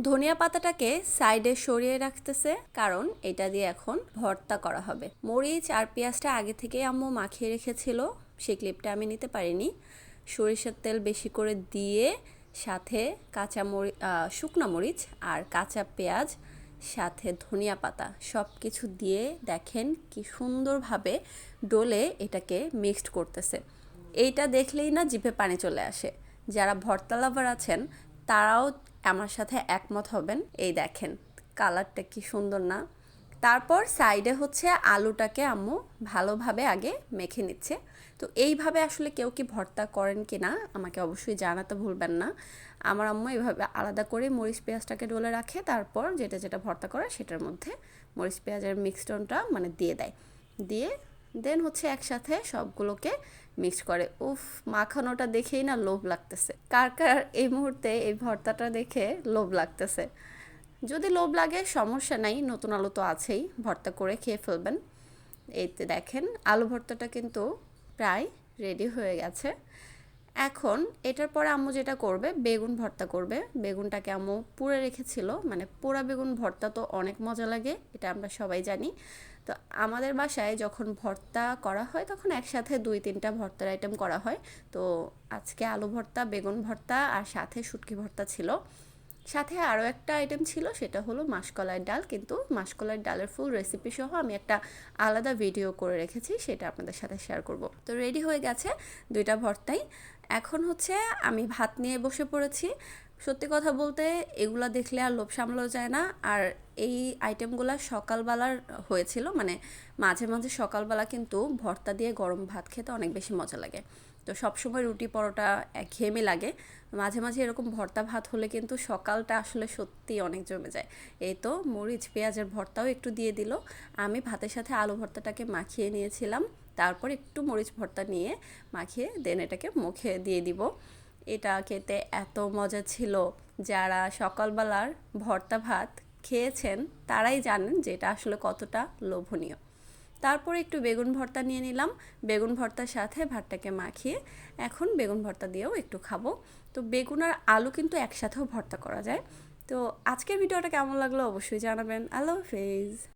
ধনিয়া পাতাটাকে সাইডে সরিয়ে রাখতেছে, কারণ এটা দিয়ে এখন ভর্তা করা হবে। মরিচ আর পেঁয়াজটা আগে থেকেই আম্মু মাখিয়ে রেখেছিল, সেই ক্লিপটা আমি নিতে পারিনি। সরিষার তেল বেশি করে দিয়ে সাথে শুকনো মরিচ আর কাঁচা পেঁয়াজ, সাথে ধনিয়া পাতা সব কিছু দিয়ে দেখেন কি সুন্দরভাবে ডোলে এটাকে মিক্সড করতেছে। এইটা দেখলেই না জিভে পানি চলে আসে। যারা ভর্তা লাভার আছেন তারাও আমার সাথে একমত হবেন। এই দেখেন কালারটা কি সুন্দর না। তারপর সাইডে হচ্ছে আলুটাকে আম্মু ভালোভাবে আগে মেখে নিচ্ছে। তো এইভাবে আসলে কেউ কি ভর্তা করেন কি না আমাকে অবশ্যই জানাতে ভুলবেন না। আমার আম্মু এইভাবে আলাদা করে মরিচ পেঁয়াজটাকে ডলে রাখে, তারপর যেটা যেটা ভর্তা করে সেটার মধ্যে মরিচ পেঁয়াজের মিক্সডটা মানে দিয়ে দেয়, দিয়ে দেন হচ্ছে একসাথে সবগুলোকে মিক্স করে। উফ, মাখানোটা দেখেই না লোভ লাগতেছে। কার কার এই মুহূর্তে এই ভর্তাটা দেখে লোভ লাগতেছে? যদি লোভ লাগে সমস্যা নাই, নতুন আলু তো আছেই, ভর্তা করে খেয়ে ফেলবেন। এইতে দেখেন আলু ভর্তাটা কিন্তু প্রায় রেডি হয়ে গেছে। এখন এটার পরে আম্মু যেটা করবে বেগুন ভর্তা করবে। বেগুনটাকে আম্মু পুড়ে রেখেছিল, মানে পোড়া বেগুন ভর্তা তো অনেক মজা লাগে, এটা আমরা সবাই জানি। তো আমাদের বাসায় যখন ভর্তা করা হয় তখন একসাথে 2-3টা ভর্তার আইটেম করা হয়। তো আজকে আলু ভর্তা, বেগুন ভর্তা আর সাথে শুটকি ভর্তা ছিল। সাথে আরও একটা আইটেম ছিল, সেটা হলো মাসকলাইয়ের ডাল, কিন্তু মাসকলাইয়ের ডালের ফুল রেসিপি সহ আমি একটা আলাদা ভিডিও করে রেখেছি, সেটা আপনাদের সাথে শেয়ার করব। তো রেডি হয়ে গেছে 2টা ভর্তাই। এখন হচ্ছে আমি ভাত নিয়ে বসে পড়েছি। সত্যি কথা বলতে এগুলা দেখলে আর লোভ সামলানো যায় না। আর এই আইটেমগুলো সকালবেলার হয়েছিল, মানে মাঝে মাঝে সকালবেলা কিন্তু ভর্তা দিয়ে গরম ভাত খেতে অনেক বেশি মজা লাগে। তো সবসময় রুটি পরোটা একঘেয়েমি লাগে, মাঝে মাঝে এরকম ভর্তা ভাত হলে কিন্তু সকালটা আসলে সত্যি অনেক জমে যায়। এই তো মরিচ পেঁয়াজের ভর্তাও একটু দিয়ে দিল। আমি ভাতের সাথে আলু ভর্তাটাকে মাখিয়ে নিয়েছিলাম, তারপর একটু মরিচ ভর্তা নিয়ে মাখিয়ে দেন এটাকে মুখে দিয়ে দিব। এটা খেতে এত মজা ছিল, যারা সকালবেলার ভর্তা ভাত খেয়েছেন তারাই জানেন যে এটা আসলে কতটা লোভনীয়। তারপরে একটু বেগুন ভর্তা নিয়ে নিলাম, বেগুন ভর্তার সাথে ভাতটাকে মাখিয়ে এখন বেগুন ভর্তা দিয়েও একটু খাবো। তো বেগুন আর আলু কিন্তু একসাথেও ভর্তা করা যায়। তো আজকের ভিডিওটা কেমন লাগলো অবশ্যই জানাবেন। আল্লাহ হাফেজ।